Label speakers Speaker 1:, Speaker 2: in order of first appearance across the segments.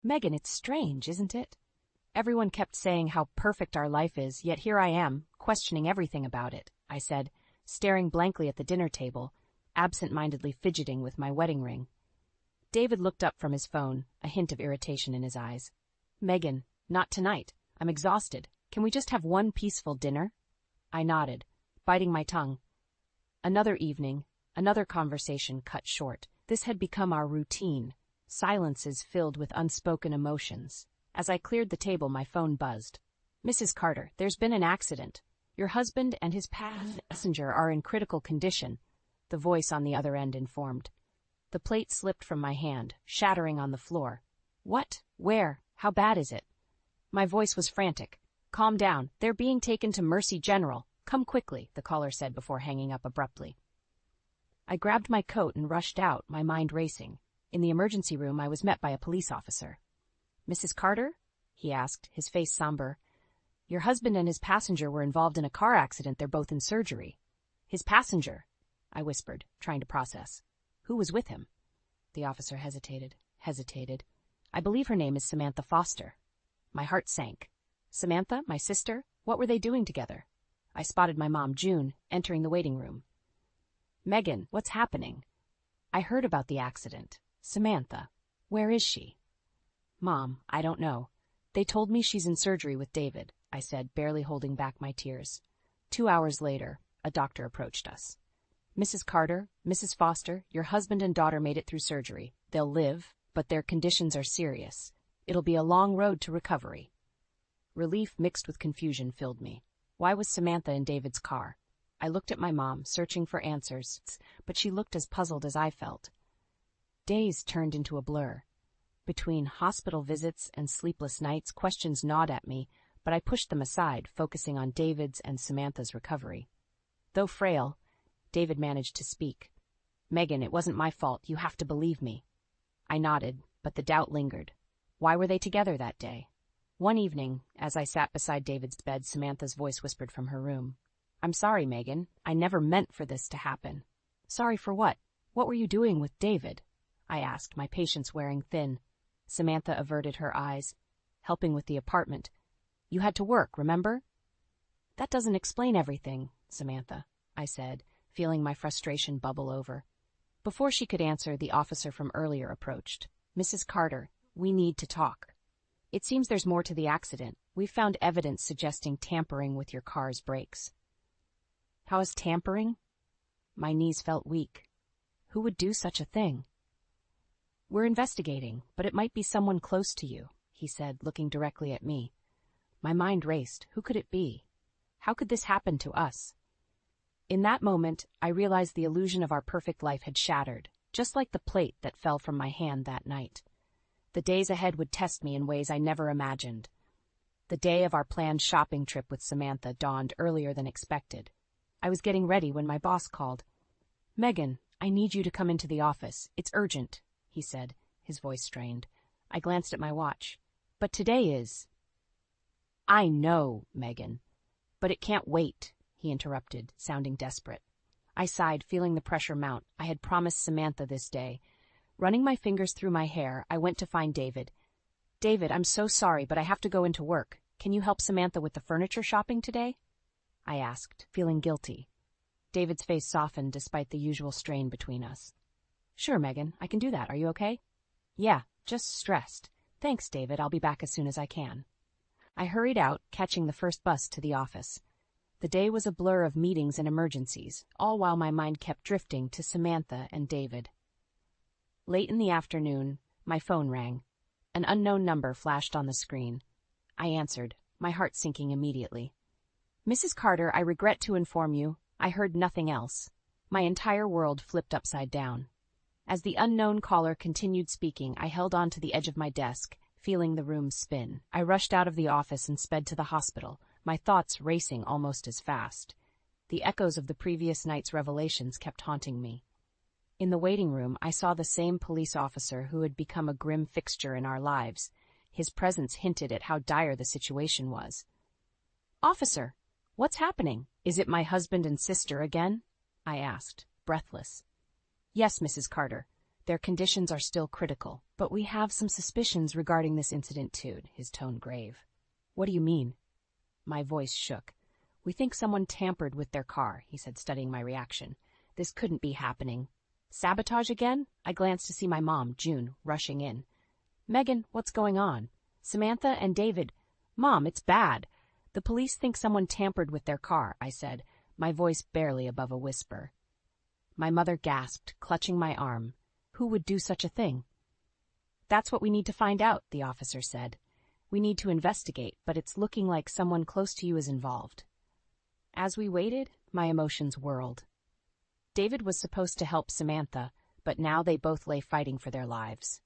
Speaker 1: Megan, it's strange, isn't it? Everyone kept saying how perfect our life is, yet here I am, questioning everything about it, I said, staring blankly at the dinner table, absent-mindedly fidgeting with my wedding ring. David looked up from his phone, a hint of irritation in his eyes. Megan, not tonight. I'm exhausted. Can we just have one peaceful dinner? I nodded, biting my tongue. Another evening, another conversation cut short. This had become our routine, silences filled with unspoken emotions. As I cleared the table, my phone buzzed. Mrs. Carter, there's been an accident. Your husband and his passenger are in critical condition, the voice on the other end informed. The plate slipped from my hand, shattering on the floor. What? Where? How bad is it? My voice was frantic. Calm down. They're being taken to Mercy General. Come quickly, the caller said before hanging up abruptly. I grabbed my coat and rushed out, my mind racing. In the emergency room, I was met by a police officer. Mrs. Carter? He asked, his face somber. Your husband and his passenger were involved in a car accident. They're both in surgery. His passenger? I whispered, trying to process. Who was with him? The officer hesitated. I believe her name is Samantha Foster. My heart sank. Samantha, my sister? What were they doing together? I spotted my mom, June, entering the waiting room. Megan, what's happening? I heard about the accident. Samantha, where is she? Mom, I don't know. They told me she's in surgery with David, I said, barely holding back my tears. 2 hours later, a doctor approached us. Mrs. Carter, Mrs. Foster, your husband and daughter made it through surgery. They'll live, but their conditions are serious. It'll be a long road to recovery. Relief mixed with confusion filled me. Why was Samantha in David's car? I looked at my mom, searching for answers, but she looked as puzzled as I felt. Days turned into a blur. Between hospital visits and sleepless nights, questions gnawed at me, but I pushed them aside, focusing on David's and Samantha's recovery. Though frail, David managed to speak. Megan, it wasn't my fault. You have to believe me. I nodded, but the doubt lingered. Why were they together that day? One evening, as I sat beside David's bed, Samantha's voice whispered from her room. I'm sorry, Megan. I never meant for this to happen. Sorry for what? What were you doing with David? I asked, my patience wearing thin. Samantha averted her eyes. Helping with the apartment. You had to work, remember? That doesn't explain everything, Samantha, I said, feeling my frustration bubble over. Before she could answer, the officer from earlier approached. Mrs. Carter, we need to talk. It seems there's more to the accident. We've found evidence suggesting tampering with your car's brakes. How is tampering? My knees felt weak. Who would do such a thing? We're investigating, but it might be someone close to you, he said, looking directly at me. My mind raced. Who could it be? How could this happen to us? In that moment, I realized the illusion of our perfect life had shattered, just like the plate that fell from my hand that night. The days ahead would test me in ways I never imagined. The day of our planned shopping trip with Samantha dawned earlier than expected. I was getting ready when my boss called. Megan, I need you to come into the office. It's urgent, he said, his voice strained. I glanced at my watch. But today is... I know, Megan. But it can't wait, he interrupted, sounding desperate. I sighed, feeling the pressure mount. I had promised Samantha this day. Running my fingers through my hair, I went to find David. David, I'm so sorry, but I have to go into work. Can you help Samantha with the furniture shopping today? I asked, feeling guilty. David's face softened despite the usual strain between us. Sure, Megan, I can do that. Are you okay? Yeah, just stressed. Thanks, David. I'll be back as soon as I can. I hurried out, catching the first bus to the office. The day was a blur of meetings and emergencies, all while my mind kept drifting to Samantha and David. Late in the afternoon, my phone rang. An unknown number flashed on the screen. I answered, my heart sinking immediately. Mrs. Carter, I regret to inform you, I heard nothing else. My entire world flipped upside down. As the unknown caller continued speaking, I held on to the edge of my desk, feeling the room spin. I rushed out of the office and sped to the hospital, my thoughts racing almost as fast. The echoes of the previous night's revelations kept haunting me. In the waiting room, I saw the same police officer who had become a grim fixture in our lives. His presence hinted at how dire the situation was. Officer, what's happening? Is it my husband and sister again? I asked, breathless. Yes, Mrs. Carter. Their conditions are still critical, but we have some suspicions regarding this incident too, his tone grave. What do you mean? My voice shook. We think someone tampered with their car, he said, studying my reaction. This couldn't be happening. Sabotage again? I glanced to see my mom, June, rushing in. Megan, what's going on? Samantha and David. Mom, it's bad. The police think someone tampered with their car, I said, my voice barely above a whisper. My mother gasped, clutching my arm. Who would do such a thing? That's what we need to find out, the officer said. We need to investigate, but it's looking like someone close to you is involved. As we waited, my emotions whirled. David was supposed to help Samantha, but now they both lay fighting for their lives.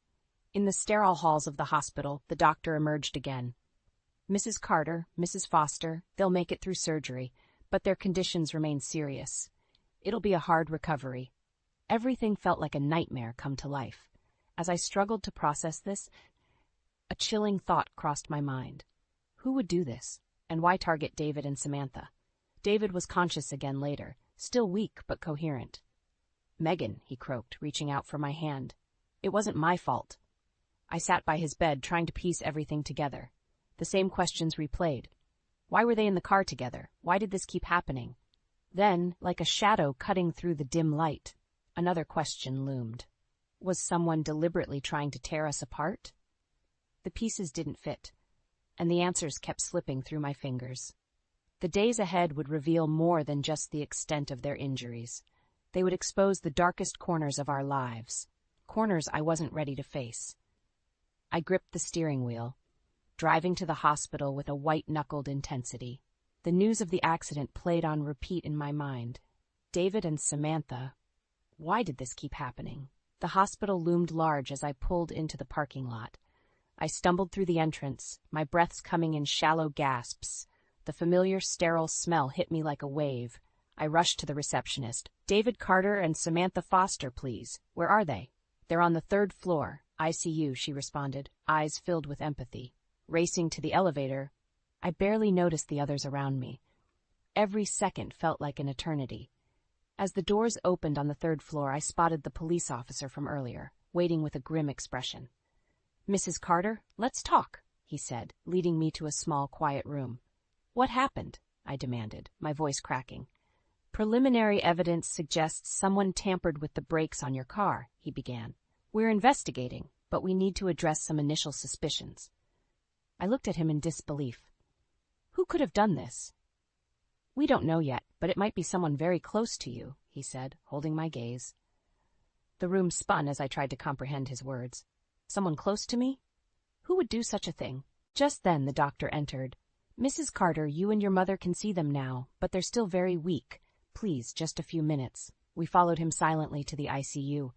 Speaker 1: In the sterile halls of the hospital, the doctor emerged again. Mrs. Carter, Mrs. Foster, they'll make it through surgery, but their conditions remain serious. It'll be a hard recovery. Everything felt like a nightmare come to life. As I struggled to process this, a chilling thought crossed my mind. Who would do this, and why target David and Samantha? David was conscious again later, still weak but coherent. Megan, he croaked, reaching out for my hand. It wasn't my fault. I sat by his bed, trying to piece everything together. The same questions replayed. Why were they in the car together? Why did this keep happening? Then, like a shadow cutting through the dim light, another question loomed. Was someone deliberately trying to tear us apart? The pieces didn't fit, and the answers kept slipping through my fingers. The days ahead would reveal more than just the extent of their injuries. They would expose the darkest corners of our lives, corners I wasn't ready to face. I gripped the steering wheel, driving to the hospital with a white-knuckled intensity. The news of the accident played on repeat in my mind. David and Samantha. Why did this keep happening? The hospital loomed large as I pulled into the parking lot. I stumbled through the entrance, my breaths coming in shallow gasps. The familiar sterile smell hit me like a wave. I rushed to the receptionist. David Carter and Samantha Foster, please. Where are they? They're on the 3rd floor, ICU, she responded, eyes filled with empathy. Racing to the elevator, I barely noticed the others around me. Every second felt like an eternity. As the doors opened on the 3rd floor, I spotted the police officer from earlier, waiting with a grim expression. Mrs. Carter, let's talk, he said, leading me to a small, quiet room. What happened? I demanded, my voice cracking. Preliminary evidence suggests someone tampered with the brakes on your car, he began. We're investigating, but we need to address some initial suspicions. I looked at him in disbelief. Who could have done this? We don't know yet, but it might be someone very close to you, he said, holding my gaze. The room spun as I tried to comprehend his words. Someone close to me? Who would do such a thing? Just then the doctor entered. Mrs. Carter, you and your mother can see them now, but they're still very weak. Please, just a few minutes. We followed him silently to the ICU.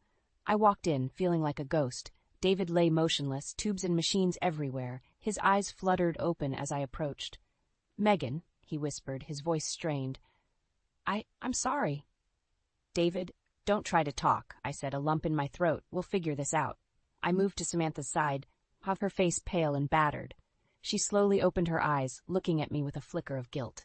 Speaker 1: I walked in, feeling like a ghost. David lay motionless, tubes and machines everywhere. His eyes fluttered open as I approached. Megan, he whispered, his voice strained. I'm sorry. David, don't try to talk, I said, a lump in my throat. We'll figure this out. I moved to Samantha's side, her face pale and battered. She slowly opened her eyes, looking at me with a flicker of guilt.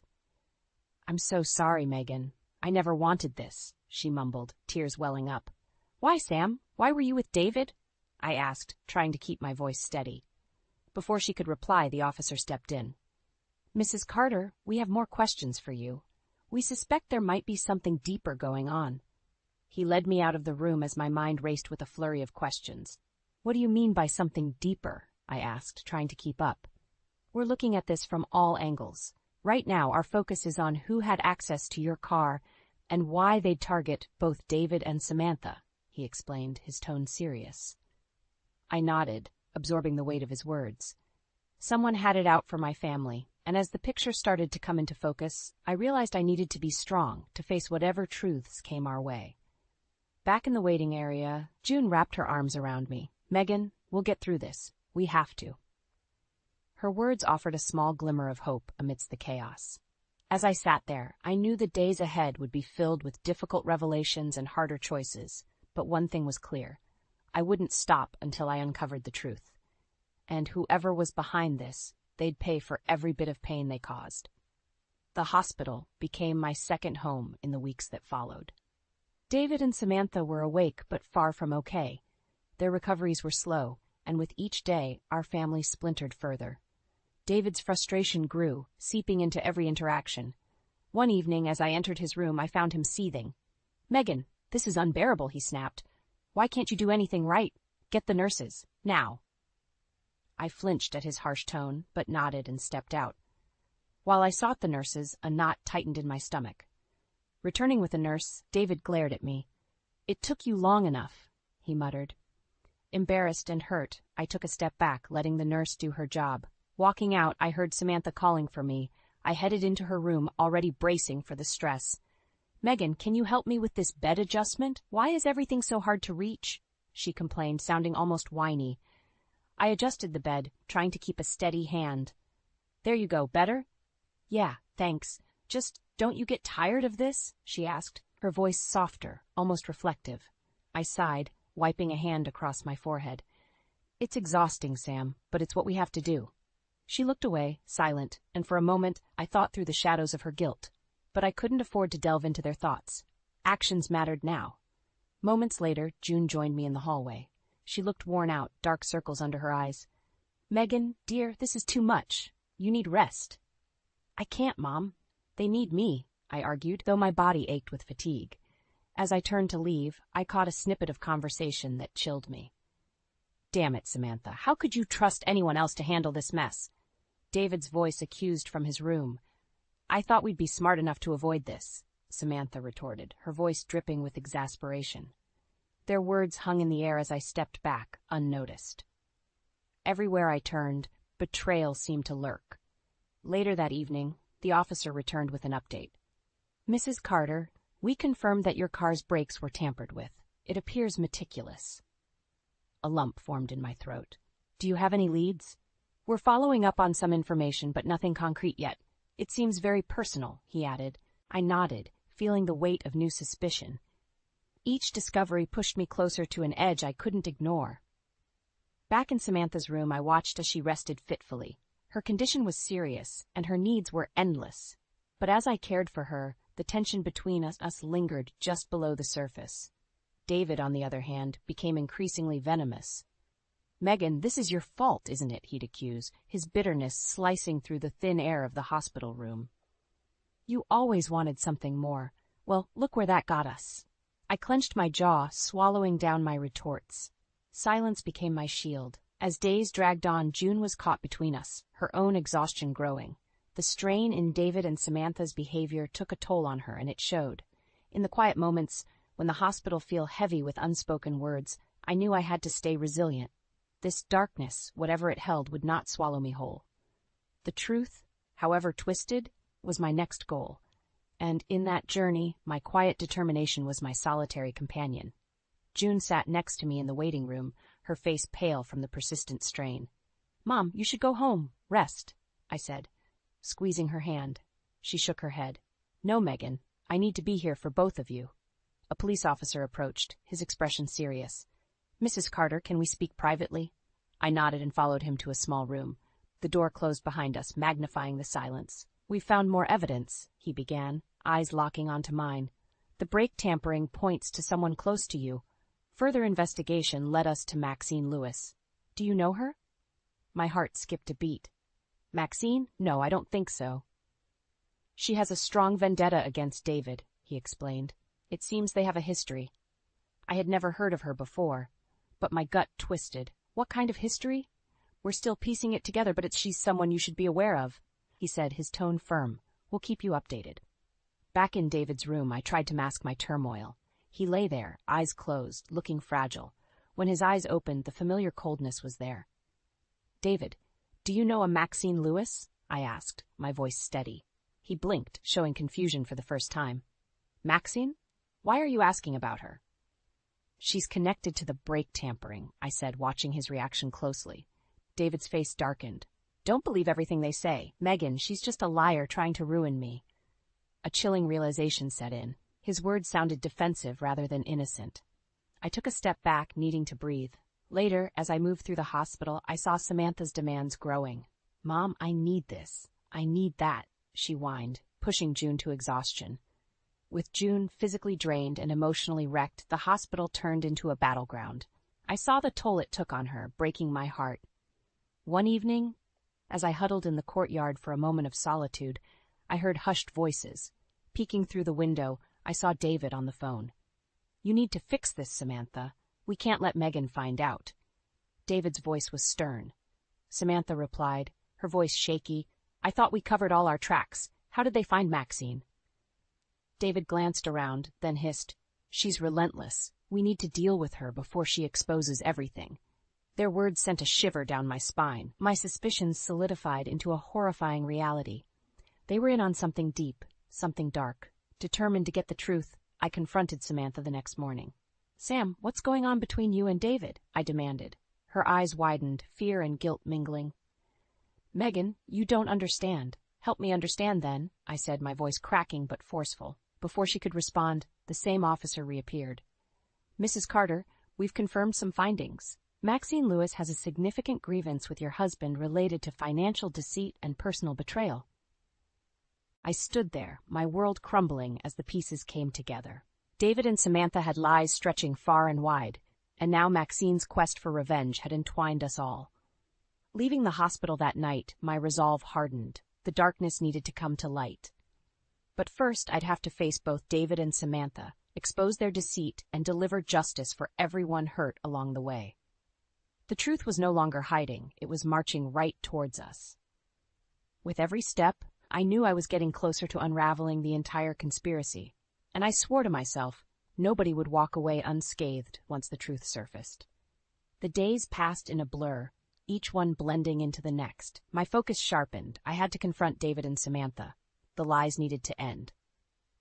Speaker 1: I'm so sorry, Megan. I never wanted this, she mumbled, tears welling up. Why, Sam? Why were you with David? I asked, trying to keep my voice steady. Before she could reply, the officer stepped in. Mrs. Carter, we have more questions for you. We suspect there might be something deeper going on. He led me out of the room as my mind raced with a flurry of questions. What do you mean by something deeper? I asked, trying to keep up. We're looking at this from all angles. Right now, our focus is on who had access to your car and why they'd target both David and Samantha, he explained, his tone serious. I nodded, absorbing the weight of his words. Someone had it out for my family, and as the picture started to come into focus, I realized I needed to be strong to face whatever truths came our way. Back in the waiting area, June wrapped her arms around me. Megan, we'll get through this. We have to. Her words offered a small glimmer of hope amidst the chaos. As I sat there, I knew the days ahead would be filled with difficult revelations and harder choices, but one thing was clear. I wouldn't stop until I uncovered the truth. And whoever was behind this, they'd pay for every bit of pain they caused. The hospital became my second home in the weeks that followed. David and Samantha were awake but far from okay. Their recoveries were slow, and with each day, our family splintered further. David's frustration grew, seeping into every interaction. One evening, as I entered his room, I found him seething. "Megan, this is unbearable," he snapped. "Why can't you do anything right? Get the nurses, now." I flinched at his harsh tone, but nodded and stepped out. While I sought the nurses, a knot tightened in my stomach. Returning with a nurse, David glared at me. "It took you long enough," he muttered. Embarrassed and hurt, I took a step back, letting the nurse do her job. Walking out, I heard Samantha calling for me. I headed into her room, already bracing for the stress. "Megan, can you help me with this bed adjustment? Why is everything so hard to reach?" she complained, sounding almost whiny. I adjusted the bed, trying to keep a steady hand. "There you go, better?" "Yeah, thanks. Just, don't you get tired of this?" she asked, her voice softer, almost reflective. I sighed, wiping a hand across my forehead. "It's exhausting, Sam, but it's what we have to do." She looked away, silent, and for a moment I thought through the shadows of her guilt. But I couldn't afford to delve into their thoughts. Actions mattered now. Moments later, June joined me in the hallway. She looked worn out, dark circles under her eyes. "Megan, dear, this is too much. You need rest." "I can't, Mom. They need me," I argued, though my body ached with fatigue. As I turned to leave, I caught a snippet of conversation that chilled me. "Damn it, Samantha, how could you trust anyone else to handle this mess?" David's voice accused from his room. "I thought we'd be smart enough to avoid this," Samantha retorted, her voice dripping with exasperation. Their words hung in the air as I stepped back, unnoticed. Everywhere I turned, betrayal seemed to lurk. Later that evening, the officer returned with an update. "Mrs. Carter, we confirmed that your car's brakes were tampered with. It appears meticulous." A lump formed in my throat. "Do you have any leads?" "We're following up on some information, but nothing concrete yet. It seems very personal," he added. I nodded, feeling the weight of new suspicion. Each discovery pushed me closer to an edge I couldn't ignore. Back in Samantha's room, I watched as she rested fitfully. Her condition was serious, and her needs were endless. But as I cared for her, the tension between us lingered just below the surface. David, on the other hand, became increasingly venomous. "Megan, this is your fault, isn't it?" he'd accuse, his bitterness slicing through the thin air of the hospital room. "You always wanted something more. Well, look where that got us." I clenched my jaw, swallowing down my retorts. Silence became my shield. As days dragged on, June was caught between us, her own exhaustion growing. The strain in David and Samantha's behavior took a toll on her, and it showed. In the quiet moments, when the hospital felt heavy with unspoken words, I knew I had to stay resilient. This darkness, whatever it held, would not swallow me whole. The truth, however twisted, was my next goal, and in that journey, my quiet determination was my solitary companion. June sat next to me in the waiting room, her face pale from the persistent strain. "Mom, you should go home. Rest," I said, squeezing her hand. She shook her head. "No, Megan, I need to be here for both of you." A police officer approached, his expression serious. "Mrs. Carter, can we speak privately?" I nodded and followed him to a small room. The door closed behind us, magnifying the silence. "We've found more evidence," he began, eyes locking onto mine. "The brake tampering points to someone close to you. Further investigation led us to Maxine Lewis. Do you know her?" My heart skipped a beat. "Maxine? No, I don't think so." "She has a strong vendetta against David," he explained. "It seems they have a history." I had never heard of her before, but my gut twisted. What kind of history? "We're still piecing it together, but she's someone you should be aware of," he said, his tone firm. "We'll keep you updated." Back in David's room, I tried to mask my turmoil. He lay there, eyes closed, looking fragile. When his eyes opened, the familiar coldness was there. "David, do you know a Maxine Lewis?" I asked, my voice steady. He blinked, showing confusion for the first time. "Maxine? Why are you asking about her?" "She's connected to the brake tampering," I said, watching his reaction closely. David's face darkened. "Don't believe everything they say. Megan, she's just a liar trying to ruin me." A chilling realization set in. His words sounded defensive rather than innocent. I took a step back, needing to breathe. Later, as I moved through the hospital, I saw Samantha's demands growing. "Mom, I need this. I need that," she whined, pushing June to exhaustion. With June physically drained and emotionally wrecked, the hospital turned into a battleground. I saw the toll it took on her, breaking my heart. One evening, as I huddled in the courtyard for a moment of solitude, I heard hushed voices. Peeking through the window, I saw David on the phone. "You need to fix this, Samantha. We can't let Megan find out." David's voice was stern. Samantha replied, her voice shaky, "I thought we covered all our tracks. How did they find Maxine?" David glanced around, then hissed, "She's relentless. We need to deal with her before she exposes everything." Their words sent a shiver down my spine. My suspicions solidified into a horrifying reality. They were in on something deep, something dark. Determined to get the truth, I confronted Samantha the next morning. "Sam, what's going on between you and David?" I demanded. Her eyes widened, fear and guilt mingling. "Megan, you don't understand." "Help me understand, then," I said, my voice cracking but forceful. Before she could respond, the same officer reappeared. "Mrs. Carter, we've confirmed some findings. Maxine Lewis has a significant grievance with your husband related to financial deceit and personal betrayal." I stood there, my world crumbling as the pieces came together. David and Samantha had lies stretching far and wide, and now Maxine's quest for revenge had entwined us all. Leaving the hospital that night, my resolve hardened. The darkness needed to come to light. But first, I'd have to face both David and Samantha, expose their deceit, and deliver justice for everyone hurt along the way. The truth was no longer hiding, it was marching right towards us. With every step, I knew I was getting closer to unraveling the entire conspiracy, and I swore to myself nobody would walk away unscathed once the truth surfaced. The days passed in a blur, each one blending into the next. My focus sharpened. I had to confront David and Samantha. The lies needed to end.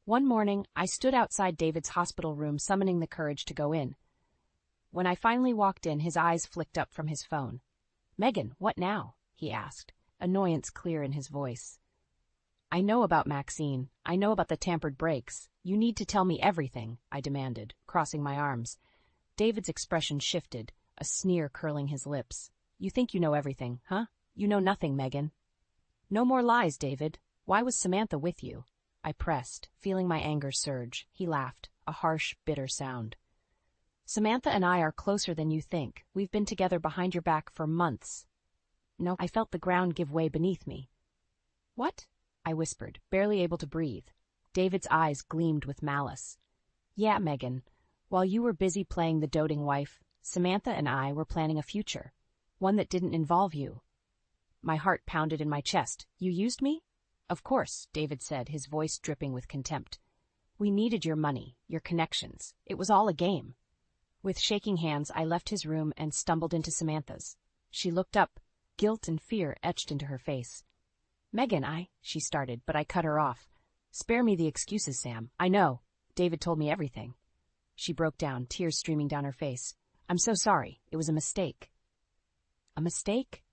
Speaker 1: One morning, I stood outside David's hospital room, summoning the courage to go in. When I finally walked in, his eyes flicked up from his phone. "Megan, what now?" he asked, annoyance clear in his voice. "I know about Maxine. I know about the tampered brakes. You need to tell me everything," I demanded, crossing my arms. David's expression shifted, a sneer curling his lips. "You think you know everything, huh? You know nothing, Megan." "No more lies, David. Why was Samantha with you?" I pressed, feeling my anger surge. He laughed, a harsh, bitter sound. "Samantha and I are closer than you think. We've been together behind your back for months." No, I felt the ground give way beneath me. "What?" I whispered, barely able to breathe. David's eyes gleamed with malice. "Yeah, Megan. While you were busy playing the doting wife, Samantha and I were planning a future. One that didn't involve you." My heart pounded in my chest. "You used me?" "Of course," David said, his voice dripping with contempt. "We needed your money, your connections. It was all a game." With shaking hands, I left his room and stumbled into Samantha's. She looked up, guilt and fear etched into her face. "Megan, she started, but I cut her off. "Spare me the excuses, Sam. I know. David told me everything." She broke down, tears streaming down her face. "I'm so sorry. It was a mistake." "A mistake?"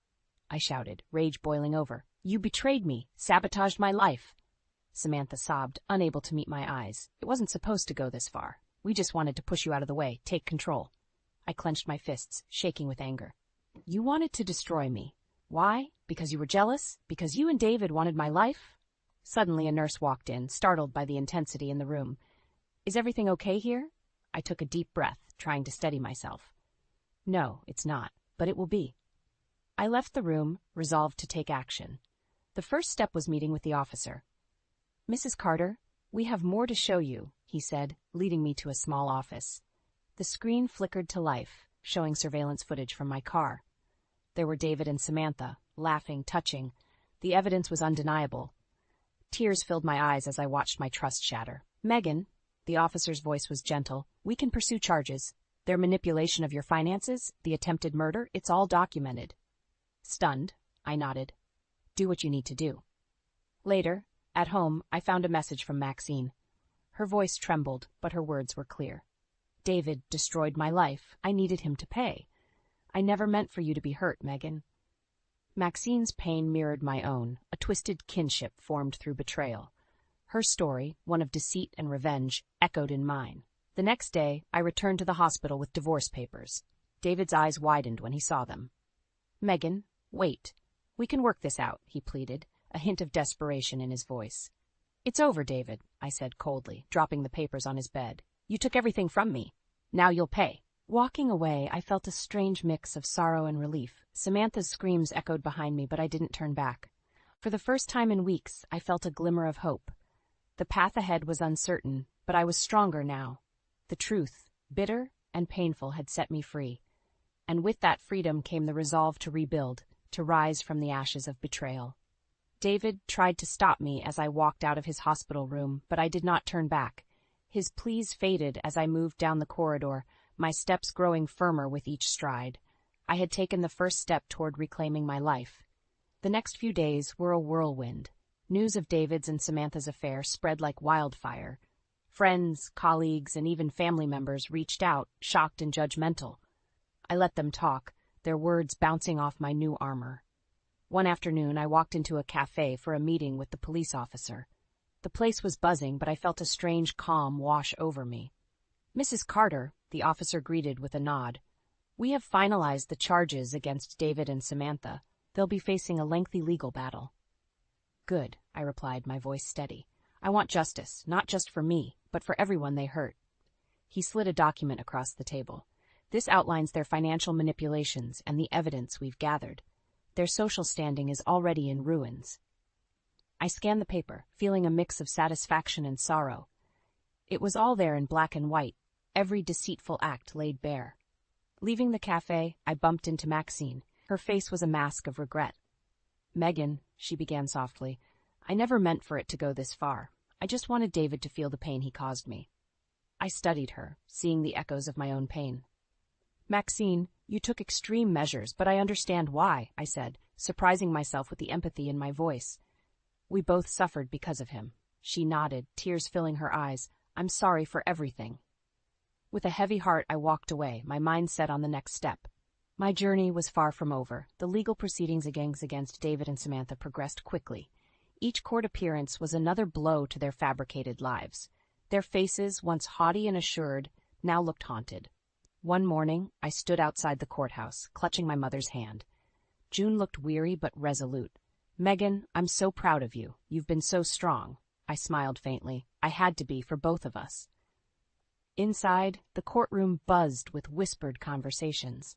Speaker 1: I shouted, rage boiling over. "You betrayed me, sabotaged my life." Samantha sobbed, unable to meet my eyes. "It wasn't supposed to go this far. We just wanted to push you out of the way, take control." I clenched my fists, shaking with anger. "You wanted to destroy me. Why? Because you were jealous? Because you and David wanted my life?" Suddenly a nurse walked in, startled by the intensity in the room. "Is everything okay here?" I took a deep breath, trying to steady myself. "No, it's not, but it will be." I left the room, resolved to take action. The first step was meeting with the officer. "Mrs. Carter, we have more to show you," he said, leading me to a small office. The screen flickered to life, showing surveillance footage from my car. There were David and Samantha, laughing, touching. The evidence was undeniable. Tears filled my eyes as I watched my trust shatter. "Megan," the officer's voice was gentle, "we can pursue charges. Their manipulation of your finances, the attempted murder, it's all documented." Stunned, I nodded. "Do what you need to do." Later, at home, I found a message from Maxine. Her voice trembled, but her words were clear. "David destroyed my life. I needed him to pay. I never meant for you to be hurt, Megan." Maxine's pain mirrored my own. A twisted kinship formed through betrayal. Her story, one of deceit and revenge, echoed in mine. The next day, I returned to the hospital with divorce papers. David's eyes widened when he saw them. "Megan, wait. We can work this out," he pleaded, a hint of desperation in his voice. "It's over, David," I said coldly, dropping the papers on his bed. "You took everything from me. Now you'll pay." Walking away, I felt a strange mix of sorrow and relief. Samantha's screams echoed behind me, but I didn't turn back. For the first time in weeks, I felt a glimmer of hope. The path ahead was uncertain, but I was stronger now. The truth, bitter and painful, had set me free. And with that freedom came the resolve to rebuild, to rise from the ashes of betrayal. David tried to stop me as I walked out of his hospital room, but I did not turn back. His pleas faded as I moved down the corridor, my steps growing firmer with each stride. I had taken the first step toward reclaiming my life. The next few days were a whirlwind. News of David's and Samantha's affair spread like wildfire. Friends, colleagues, and even family members reached out, shocked and judgmental. I let them talk, their words bouncing off my new armor. One afternoon, I walked into a cafe for a meeting with the police officer. The place was buzzing, but I felt a strange calm wash over me. "Mrs. Carter," the officer greeted with a nod. "We have finalized the charges against David and Samantha. They'll be facing a lengthy legal battle." "Good," I replied, my voice steady. "I want justice, not just for me, but for everyone they hurt." He slid a document across the table. "This outlines their financial manipulations and the evidence we've gathered. Their social standing is already in ruins." I scanned the paper, feeling a mix of satisfaction and sorrow. It was all there in black and white, every deceitful act laid bare. Leaving the cafe, I bumped into Maxine. Her face was a mask of regret. "Megan," she began softly, "I never meant for it to go this far. I just wanted David to feel the pain he caused me." I studied her, seeing the echoes of my own pain. "Maxine, you took extreme measures, but I understand why," I said, surprising myself with the empathy in my voice. "We both suffered because of him." She nodded, tears filling her eyes. "I'm sorry for everything." With a heavy heart, I walked away, my mind set on the next step. My journey was far from over. The legal proceedings against David and Samantha progressed quickly. Each court appearance was another blow to their fabricated lives. Their faces, once haughty and assured, now looked haunted. One morning, I stood outside the courthouse, clutching my mother's hand. June looked weary but resolute. "Megan, I'm so proud of you. You've been so strong." I smiled faintly. I had to be for both of us. Inside, the courtroom buzzed with whispered conversations.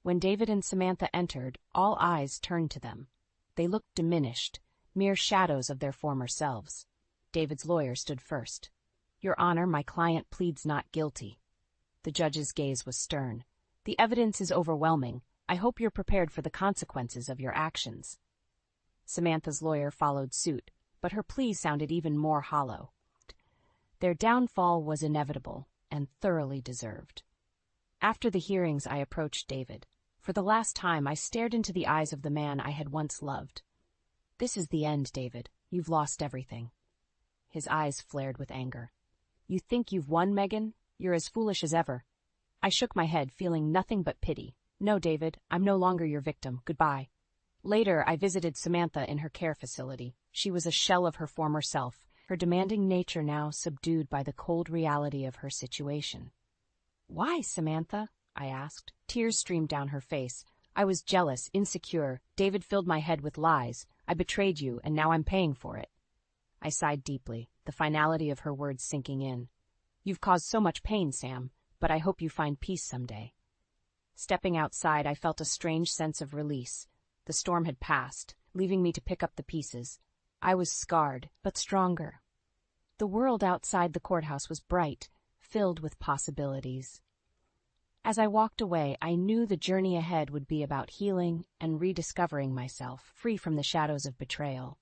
Speaker 1: When David and Samantha entered, all eyes turned to them. They looked diminished, mere shadows of their former selves. David's lawyer stood first. "Your Honor, my client pleads not guilty." The judge's gaze was stern. "The evidence is overwhelming. I hope you're prepared for the consequences of your actions." Samantha's lawyer followed suit, but her plea sounded even more hollow. Their downfall was inevitable and thoroughly deserved. After the hearings, I approached David. For the last time, I stared into the eyes of the man I had once loved. "This is the end, David. You've lost everything." His eyes flared with anger. "You think you've won, Megan? You're as foolish as ever." I shook my head, feeling nothing but pity. "No, David, I'm no longer your victim. Goodbye." Later, I visited Samantha in her care facility. She was a shell of her former self, her demanding nature now subdued by the cold reality of her situation. "Why, Samantha?" I asked. Tears streamed down her face. "I was jealous, insecure. David filled my head with lies. I betrayed you, and now I'm paying for it." I sighed deeply, the finality of her words sinking in. "You've caused so much pain, Sam, but I hope you find peace someday." Stepping outside, I felt a strange sense of release. The storm had passed, leaving me to pick up the pieces. I was scarred, but stronger. The world outside the courthouse was bright, filled with possibilities. As I walked away, I knew the journey ahead would be about healing and rediscovering myself, free from the shadows of betrayal.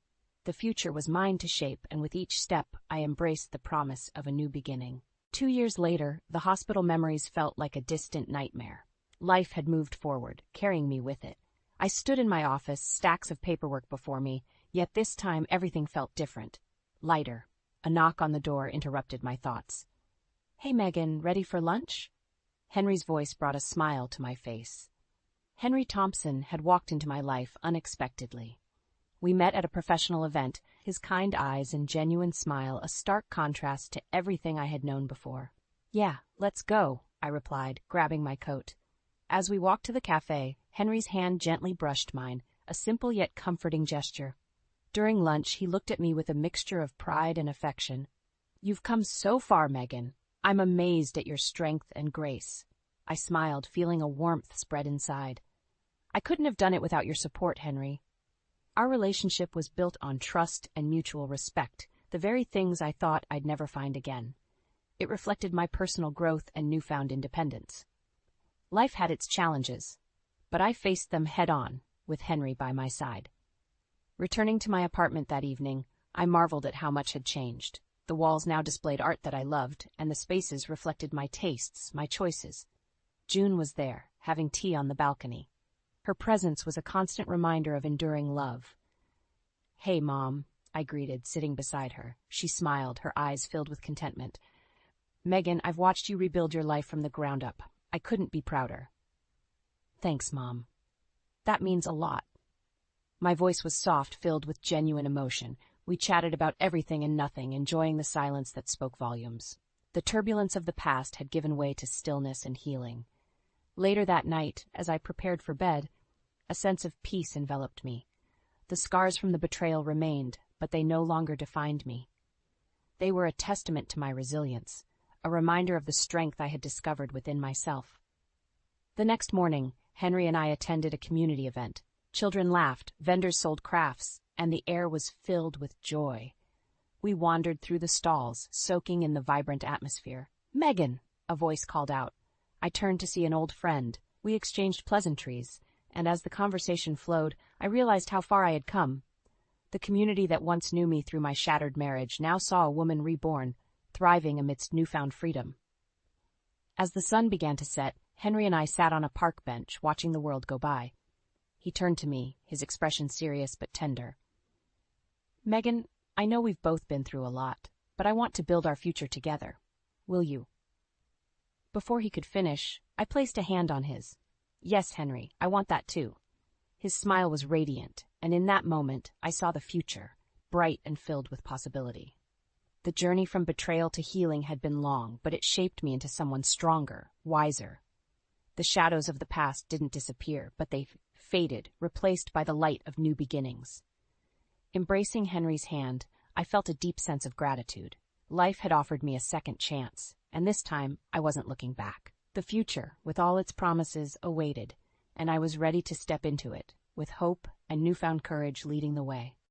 Speaker 1: The future was mine to shape, and with each step, I embraced the promise of a new beginning. 2 years later, the hospital memories felt like a distant nightmare. Life had moved forward, carrying me with it. I stood in my office, stacks of paperwork before me, yet this time everything felt different, lighter. A knock on the door interrupted my thoughts. "Hey, Megan, ready for lunch?" Henry's voice brought a smile to my face. Henry Thompson had walked into my life unexpectedly. We met at a professional event, his kind eyes and genuine smile a stark contrast to everything I had known before. "Yeah, let's go," I replied, grabbing my coat. As we walked to the cafe, Henry's hand gently brushed mine, a simple yet comforting gesture. During lunch, he looked at me with a mixture of pride and affection. "You've come so far, Megan. I'm amazed at your strength and grace." I smiled, feeling a warmth spread inside. I couldn't have done it without your support, Henry. Our relationship was built on trust and mutual respect, the very things I thought I'd never find again. It reflected my personal growth and newfound independence. Life had its challenges, but I faced them head-on, with Henry by my side. Returning to my apartment that evening, I marveled at how much had changed. The walls now displayed art that I loved, and the spaces reflected my tastes, my choices. June was there, having tea on the balcony. Her presence was a constant reminder of enduring love. "Hey, Mom," I greeted, sitting beside her. She smiled, her eyes filled with contentment. "Megan, I've watched you rebuild your life from the ground up. I couldn't be prouder." "Thanks, Mom. That means a lot." My voice was soft, filled with genuine emotion. We chatted about everything and nothing, enjoying the silence that spoke volumes. The turbulence of the past had given way to stillness and healing. Later that night, as I prepared for bed, a sense of peace enveloped me. The scars from the betrayal remained, but they no longer defined me. They were a testament to my resilience, a reminder of the strength I had discovered within myself. The next morning, Henry and I attended a community event. Children laughed, vendors sold crafts, and the air was filled with joy. We wandered through the stalls, soaking in the vibrant atmosphere. "Megan!" a voice called out. I turned to see an old friend. We exchanged pleasantries, and as the conversation flowed, I realized how far I had come. The community that once knew me through my shattered marriage now saw a woman reborn, thriving amidst newfound freedom. As the sun began to set, Henry and I sat on a park bench, watching the world go by. He turned to me, his expression serious but tender. "Megan, I know we've both been through a lot, but I want to build our future together. Will you?" Before he could finish, I placed a hand on his. "Yes, Henry, I want that too." His smile was radiant, and in that moment, I saw the future, bright and filled with possibility. The journey from betrayal to healing had been long, but it shaped me into someone stronger, wiser. The shadows of the past didn't disappear, but they faded, replaced by the light of new beginnings. Embracing Henry's hand, I felt a deep sense of gratitude. Life had offered me a second chance, and this time I wasn't looking back. The future, with all its promises, awaited, and I was ready to step into it, with hope and newfound courage leading the way.